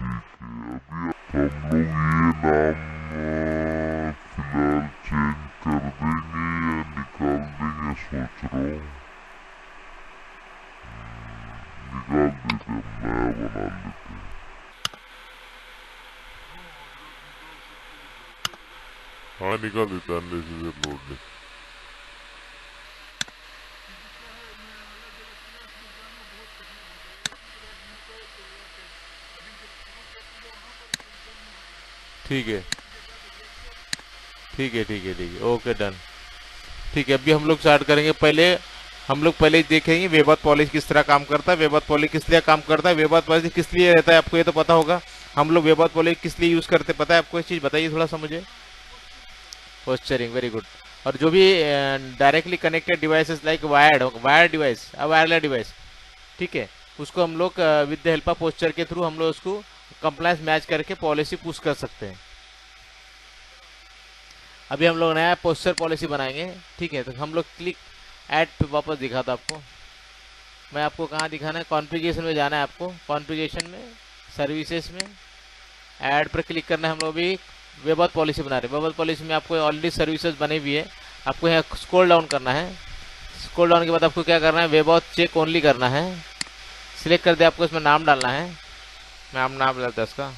हम लोग ये नाम फिलहाल चेंज कर देंगे या निकाल देंगे सोच रहा हूँ। निकाल देते, हम नया बना लेते हैं। हाँ निकाल देते, अननेसेसरी लोड नहीं। ठीक है ठीक है ठीक है ठीक है, ओके डन। ठीक है, अभी हम लोग स्टार्ट करेंगे। पहले देखेंगे वेबात पॉलिसी किस तरह काम करता है, वेबात पॉलिसी किस लिए काम करता है, वेबात पॉलिसी किस लिए रहता है, आपको ये तो पता होगा। हम लोग वेबात पॉलिसी किस लिए यूज करते हैं, पता है आपको? इस चीज बताइए थोड़ा सा मुझे। Posturing, very good. और जो भी directly connected devices like wired device, wireless device, ठीक है, उसको हम लोग with the help of posture के थ्रू हम लोग उसको कंप्लायंस मैच करके पॉलिसी पुश कर सकते हैं। अभी हम लोग नया पोस्चर पॉलिसी बनाएंगे, ठीक है। तो हम लोग क्लिक ऐड पे वापस दिखा था आपको। मैं आपको कहाँ दिखाना है, कॉन्फ़िगरेशन में जाना है आपको। कॉन्फ़िगरेशन में, सर्विसेज में, ऐड पर क्लिक करना है। हम लोग भी वेबात पॉलिसी बना रहे हैं। वेबात पॉलिसी में आपको ऑलरेडी सर्विसेज बनी हुई है। आपको यहाँ स्क्रॉल डाउन करना है। स्क्रॉल डाउन के बाद आपको क्या करना है, वेबात चेक ओनली करना है। सिलेक्ट कर दिया, आपको इसमें नाम डालना है। नाम डालता है इसका।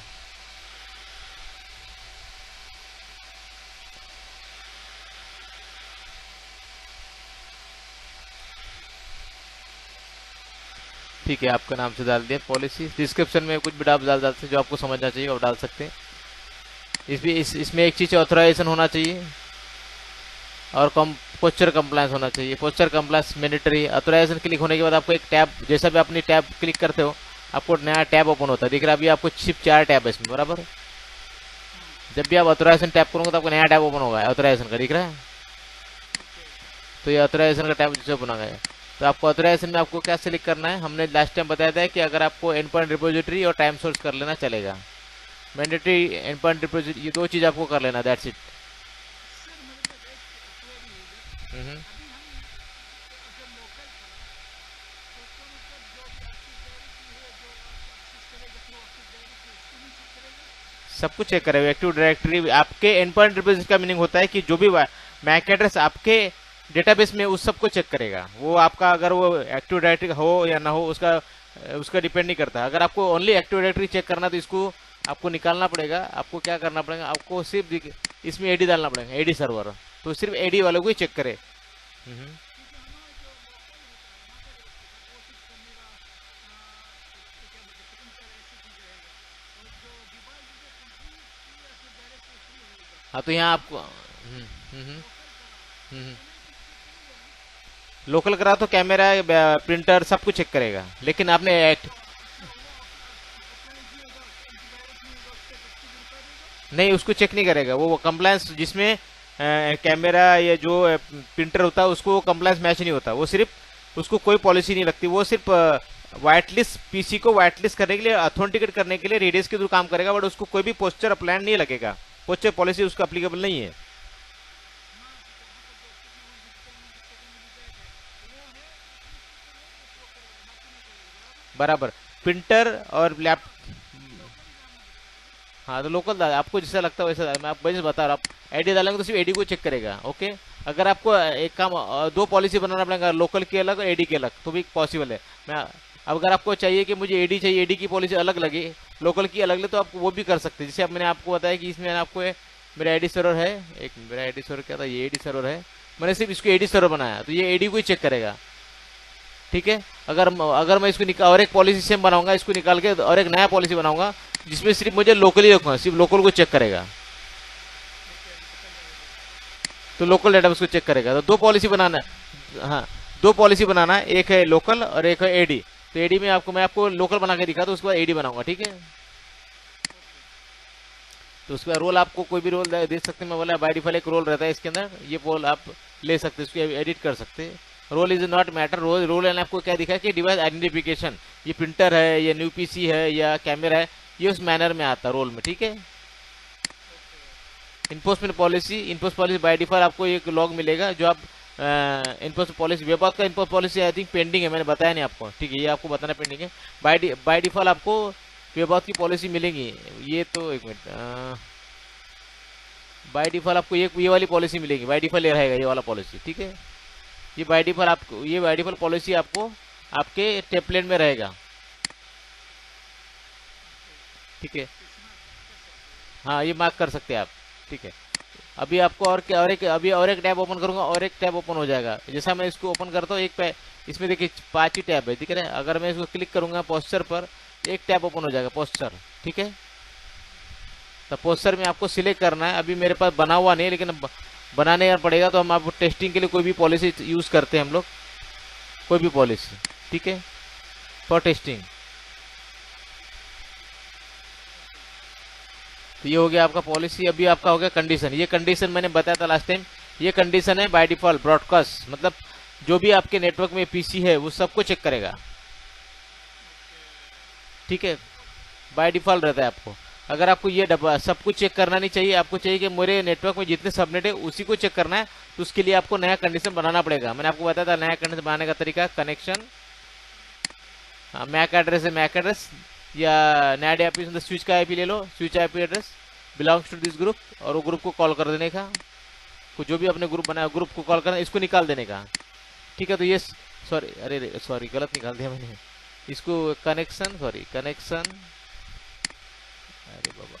ठीक है, आपका नाम से डाल दिया पॉलिसी। डिस्क्रिप्शन में कुछ भी आप डाल सकते हैं जो आपको समझना चाहिए आप डाल सकते हैं। इसमें एक चीज़ ऑथराइजेशन होना चाहिए और पोस्चर कंप्लायंस होना चाहिए। Posture compliance mandatory. Authorisation click होने के बाद आपको एक टैब, जैसा भी अपनी टैब क्लिक करते हो आपको नया टैब ओपन होता है। दिख रहा है अभी आपको सिर्फ 4 टैब है इसमें, बराबर। जब भी आप ऑथराइजेशन टैब करोगे तो आपको नया टैब ओपन होगा ऑथराइजेशन का, दिख रहा है। तो ये ऑथराइजेशन का टैब जिससे ओपन होगा। तो आपको ऑथराइजेशन में आपको क्या सिलेक्ट करना है, हमने लास्ट टाइम बताया था कि अगर आपको एंड पॉइंट रिपोजिटरी और टाइम सोर्स कर लेना चलेगा। मैंडेटरी एंड पॉइंट रिपोजिटरी, ये 2 चीज़ आपको कर लेना, दैट्स इट। सब कुछ चेक करेगा। एक्टिव डायरेक्टरी आपके एंड पॉइंट रिपोजिटरी का मीनिंग होता है कि जो भी मैक एड्रेस आपके डेटाबेस में उस सबको चेक करेगा। वो आपका अगर वो एक्टिव डायरेक्टरी हो या ना हो उसका उसका डिपेंड नहीं करता। अगर आपको ओनली एक्टिव डायरेक्टरी चेक करना तो इसको आपको निकालना पड़ेगा। आपको क्या करना पड़ेगा, आपको सिर्फ इसमें एडी डालना पड़ेगा, एडी सर्वर। तो सिर्फ एडी वालों को ही चेक करे। हम्म। हाँ तो यहाँ आपको लोकल करा तो कैमरा प्रिंटर सब कुछ चेक करेगा, लेकिन आपने नहीं, उसको चेक नहीं करेगा। वो कंप्लायंस जिसमें कैमरा या जो प्रिंटर होता है उसको कंप्लायंस मैच नहीं होता। वो सिर्फ उसको कोई पॉलिसी नहीं लगती। वो सिर्फ वाइट लिस्ट पीसी को वाइट लिस्ट करने के लिए, अथेंटिकेट करने के लिए रेडियस के थ्रू काम करेगा, बट उसको कोई भी पोस्चर अप्लाई नहीं लगेगा। पोस्चर पॉलिसी उसको अप्लीकेबल नहीं है। बराबर। प्रिंटर और लैप हाँ तो लोकल आपको जैसा लगता है वैसा मैं आपको वैसे बता रहा हूँ। आप आईडी डालेंगे तो सिर्फ एडी को चेक करेगा, ओके। अगर आपको एक काम 2 पॉलिसी बनाना पड़ेगा, लोकल की अलग और एडी की अलग, तो भी पॉसिबल है। मैं अब अगर आपको चाहिए कि मुझे एडी चाहिए, एडी की पॉलिसी अलग लगे, लोकल की अलग लगे, तो आप वो भी कर सकते हैं। जैसे अब मैंने आपको बताया कि इसमें आपको मेरा एडी सर्वर है, एक मेरा एडी सर्वर क्या था, ये एडी सर्वर है। मैंने सिर्फ इसको एडी सर्वर बनाया तो ये एडी को ही चेक करेगा, ठीक है। अगर अगर मैं इसको और एक पॉलिसी सेम बनाऊंगा, इसको निकाल के और एक नया पॉलिसी बनाऊंगा जिसमें सिर्फ मुझे लोकल ही रखूंगा, सिर्फ लोकल को चेक करेगा, तो लोकल डेटाबेस को चेक करेगा। तो 2 पॉलिसी बनाना है। हाँ, 2 पॉलिसी बनाना है, एक है लोकल और एक है एडी। तो एडी में आपको मैं आपको लोकल बना के दिखा, तो उसके बाद एडी बनाऊंगा, ठीक है। तो उसके बाद रोल आपको कोई भी रोल दे सकते हैं। मैं बोला बाय डिफॉल्ट एक रोल रहता है इसके अंदर, ये रोल आप ले सकते हैं, इसको एडिट कर सकते हैं। Role is not matter. Role and आपको क्या दिखा है कि डिवाइस आइडेंटिफिकेशन, ये प्रिंटर है या न्यू पीसी है या कैमरा है, ये उस मैनर में आता है रोल में, ठीक है। इन्फोर्समेंट पॉलिसी बाय डिफॉल्ट आपको एक लॉग मिलेगा जो आप इन्फोर्समेंट पॉलिसी, वेबात का enforce policy I think pending है, मैंने बताया नहीं आपको, ठीक है। ये आपको बताना पेंडिंग है। बाय डिफॉल्ट आपको वेबाउट की पॉलिसी मिलेगी। ये तो एक मिनट, बाय डिफॉल्ट आपको ये वाली पॉलिसी मिलेगी, बाय डिफॉल्ट ये रहेगा ये वाला पॉलिसी, ठीक है। ये बाय डिफॉल्ट पॉलिसी आपको आपके टेम्पलेट में रहेगा, ठीक है। हाँ, ये मार्क कर सकते हैं आप, ठीक है। अभी आपको और क्या, और एक अभी और एक टैब ओपन करूंगा और एक टैब ओपन हो जाएगा। जैसा मैं इसको ओपन करता हूँ इसमें देखिए 5 ही टैब है, दिख रहे हैं। अगर मैं इसको क्लिक करूंगा पोस्चर पर, एक टैब ओपन हो जाएगा पोस्चर, ठीक है। तो पोस्चर में आपको सिलेक्ट करना है। अभी मेरे पास बना हुआ नहीं है, लेकिन बनाने का पड़ेगा। तो हम आपको टेस्टिंग के लिए कोई भी पॉलिसी यूज करते हैं हम लोग, कोई भी पॉलिसी, ठीक है, फॉर टेस्टिंग। तो ये हो गया आपका पॉलिसी। अभी आपका हो गया कंडीशन। ये कंडीशन मैंने बताया था लास्ट टाइम, ये कंडीशन है बाय डिफॉल्ट ब्रॉडकास्ट, मतलब जो भी आपके नेटवर्क में पीसी है वो सबको चेक करेगा, ठीक है। बाय डिफॉल्ट रहता है आपको। अगर आपको ये सब कुछ चेक करना नहीं चाहिए, आपको चाहिए कि मेरे नेटवर्क में जितने सबनेट है उसी को चेक करना है, तो उसके लिए आपको नया कंडीशन बनाना पड़ेगा। मैंने आपको बताया था नया कंडीशन बनाने का तरीका, कनेक्शन, मैक एड्रेस है मैक एड्रेस, या नैड आईपी मतलब स्विच का आईपी ले लो, switch IP address belongs to this group, और वो ग्रुप को कॉल कर देने का। जो भी अपने ग्रुप बनाया ग्रुप को कॉल करना, इसको निकाल देने का, ठीक है। तो ये सॉरी, अरे सॉरी, गलत निकाल दिया मैंने इसको। कनेक्शन, सॉरी कनेक्शन, अरे बाबा,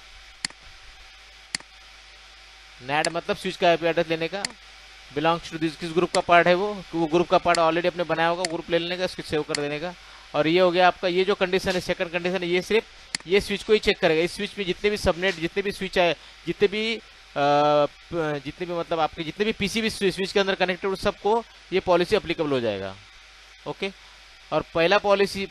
नैड मतलब स्विच का आईपी एड्रेस लेने का, बिलोंग्स टू दिस, किस ग्रुप का पार्ट है वो ग्रुप का पार्ट ऑलरेडी अपने बनाया होगा, ग्रुप ले लेने का, इसको सेव कर देने का। और ये हो गया आपका, ये जो कंडीशन है सेकंड कंडीशन है, ये सिर्फ ये स्विच को ही चेक करेगा। इस स्विच में जितने भी सबनेट, जितने भी स्विच है, जितने भी जितने भी मतलब आपके जितने भी पीसी भी स्विच के अंदर कनेक्टेड, उस सबको ये पॉलिसी अप्लीकेबल हो जाएगा, ओके। और पहला पॉलिसी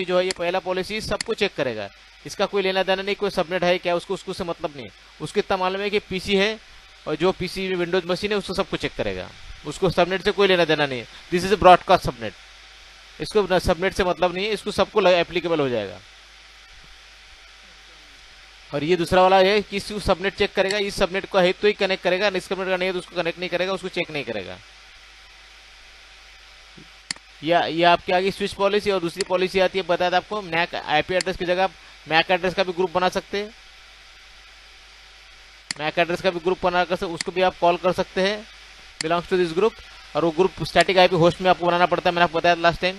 जो है, ये पहला पॉलिसी सबको चेक करेगा। इसका कोई लेना देना नहीं, कोई सबनेट है क्या, उसको उसको से मतलब नहीं। उसको इतना मालूम है कि पीसी है, और जो पीसी विंडोज मशीन है उसको सबको चेक करेगा। उसको सबनेट से कोई लेना देना नहीं है। This is a broadcast subnet, इसको सबनेट से मतलब नहीं है, इसको सबको एप्लीकेबल हो जाएगा। और ये दूसरा वाला है कि सबनेट चेक करेगा, इस सबनेट को है तो ही कनेक्ट करेगा, इस सबनेट का नहीं है तो उसको कनेक्ट नहीं करेगा, उसको चेक नहीं करेगा। या आपके आगे स्विच पॉलिसी, और दूसरी पॉलिसी आती है, बताया था आपको, मैक आईपी एड्रेस की जगह आप मैक एड्रेस का भी ग्रुप बना सकते हैं। मैक एड्रेस का भी ग्रुप बना कर उसको भी आप कॉल कर सकते हैं, बिलोंग्स टू दिस ग्रुप। और वो ग्रुप स्टैटिक आईपी होस्ट में आपको बनाना पड़ता है, मैंने आपको बताया लास्ट टाइम।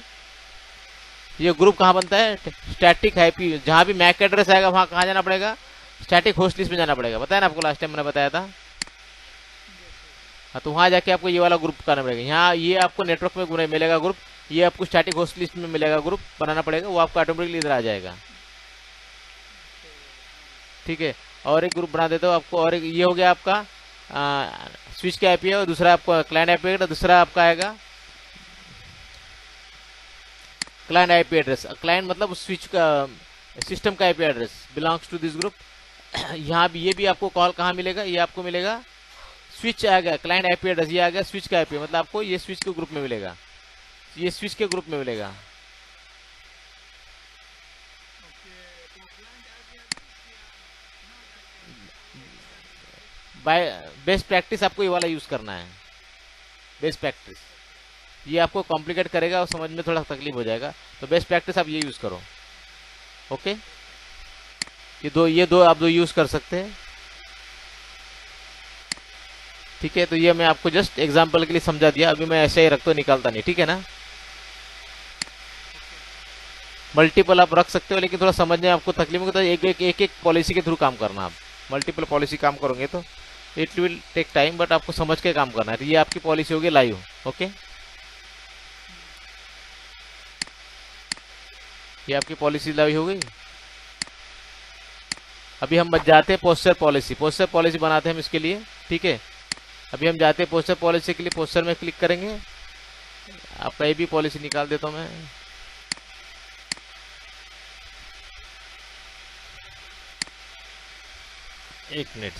ये ग्रुप कहाँ बनता है, स्टैटिक आईपी, जहां भी मैक एड्रेस आएगा वहां कहाँ जाना पड़ेगा, स्टैटिक होस्ट लिस्ट में जाना पड़ेगा, बताया ना आपको लास्ट टाइम मैंने बताया था। हाँ, तो वहां जाके आपको ये वाला ग्रुप करना पड़ेगा। यहाँ ये आपको नेटवर्क में मिलेगा ग्रुप, ये आपको स्टैटिक होस्ट लिस्ट में मिलेगा ग्रुप, बनाना पड़ेगा, वो आपको ऑटोमेटिकली इधर आ जाएगा, ठीक है। और एक ग्रुप बना देता हूँ आपको। और एक ये हो गया आपका स्विच का आईपी है, और दूसरा आपका क्लाइंट आईपी है, दूसरा आपका आएगा क्लाइंट आईपी एड्रेस। क्लाइंट मतलब स्विच का सिस्टम का IP address, belongs to this group. यहाँ भी ये भी आपको कॉल कहाँ मिलेगा, ये आपको मिलेगा स्विच आ गया, क्लाइंट आईपी एड्रेस ये आ गया स्विच का आईपी, मतलब आपको ये स्विच के ग्रुप में मिलेगा, ये स्विच के ग्रुप में मिलेगा। बाय बेस्ट प्रैक्टिस आपको ये वाला यूज करना है, बेस्ट प्रैक्टिस। ये आपको कॉम्प्लिकेट करेगा और समझ में थोड़ा तकलीफ हो जाएगा, तो बेस्ट प्रैक्टिस आप ये यूज करो, ओके। ये दो आप दो यूज कर सकते हैं, ठीक है। तो ये मैं आपको जस्ट एग्जांपल के लिए समझा दिया, अभी मैं ऐसे ही रखता हूँ, निकालता नहीं, ठीक है ना। मल्टीपल आप रख सकते हो, लेकिन थोड़ा समझने में आपको तकलीफ होगी, तो एक पॉलिसी के थ्रू काम करना। आप मल्टीपल पॉलिसी काम करोगे तो it will take time, but आपको समझ के काम करना है। तो ये आपकी पॉलिसी होगी लाइव, ओके। ये आपकी पॉलिसी लाइव हो गई। अभी हम बच जाते हैं पोस्टर पॉलिसी, पोस्टर पॉलिसी बनाते हैं हम इसके लिए, ठीक है। अभी हम जाते हैं पोस्टर पॉलिसी के लिए, पोस्टर में क्लिक करेंगे। आपका ये भी पॉलिसी निकाल देता हूँ मैं, एक मिनट।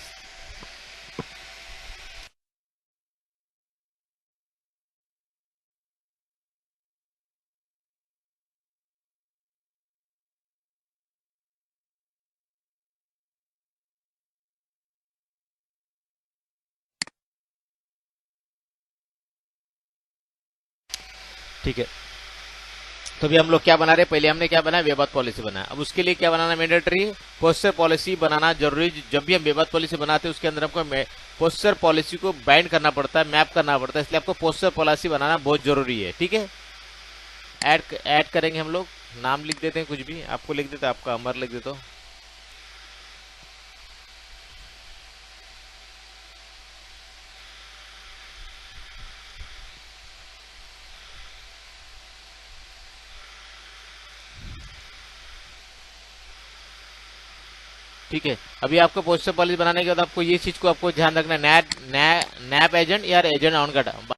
ठीक है, तो भी हम लोग क्या बना रहे हैं, पहले हमने क्या बनाया, बेबाद पॉलिसी बनाया। अब उसके लिए क्या बनाना मैंडेटरी, पोस्चर पॉलिसी बनाना जरूरी। जब भी हम बेबाद पॉलिसी बनाते हैं उसके अंदर हमको पोस्चर पॉलिसी को बाइंड करना पड़ता है, मैप करना पड़ता है, इसलिए आपको पोस्चर पॉलिसी बनाना बहुत जरूरी है। ठीक है, ऐड करेंगे हम लोग, नाम लिख देते हैं कुछ भी, आपको लिख देते, आपका अमर लिख देता हूँ। ठीक है, अभी आपको पोस्टर पॉलिसी बनाने के बाद आपको ये चीज को आपको ध्यान रखना, नैप एजेंट या एजेंट ऑन का